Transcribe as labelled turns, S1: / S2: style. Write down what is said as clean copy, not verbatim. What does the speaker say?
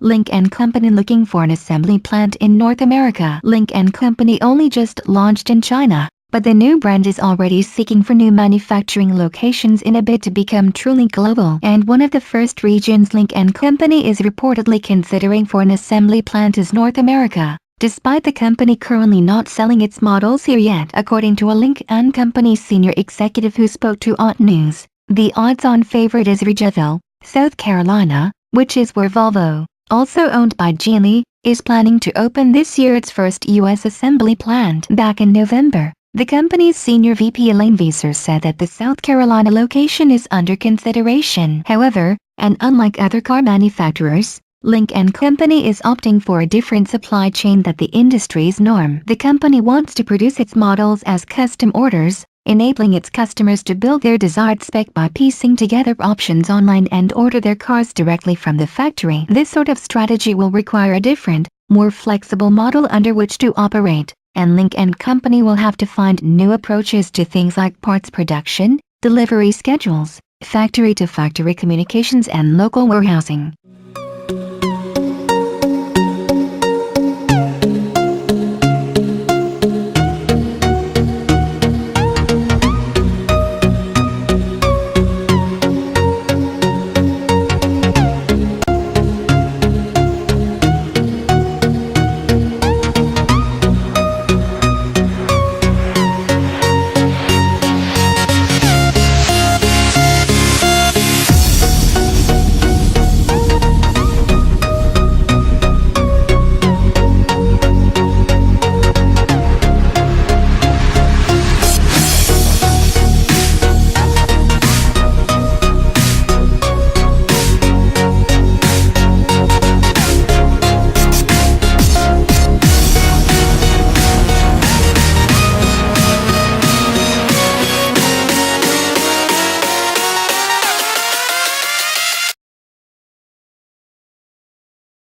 S1: Lynk & Company looking for an assembly plant in North America. Lynk & Company only just launched in China, but the new brand is already seeking for new manufacturing locations in a bid to become truly global. And one of the first regions Lynk & Company is reportedly considering for an assembly plant is North America, despite the company currently not selling its models here yet. According to a Lynk & Company senior executive who spoke to OT News, the odds-on favorite is Ridgeville, South Carolina, which is where Volvo, also owned by Geely, is planning to open this year its first U.S. assembly plant. Back in November, the company's senior VP Elaine Visser said that the South Carolina location is under consideration. However, and unlike other car manufacturers, Lynk & Company is opting for a different supply chain than the industry's norm. The company wants to produce its models as custom orders, enabling its customers to build their desired spec by piecing together options online and order their cars directly from the factory. This sort of strategy will require a different, more flexible model under which to operate, and Lynk & Company will have to find new approaches to things like parts production, delivery schedules, factory-to-factory communications and local warehousing.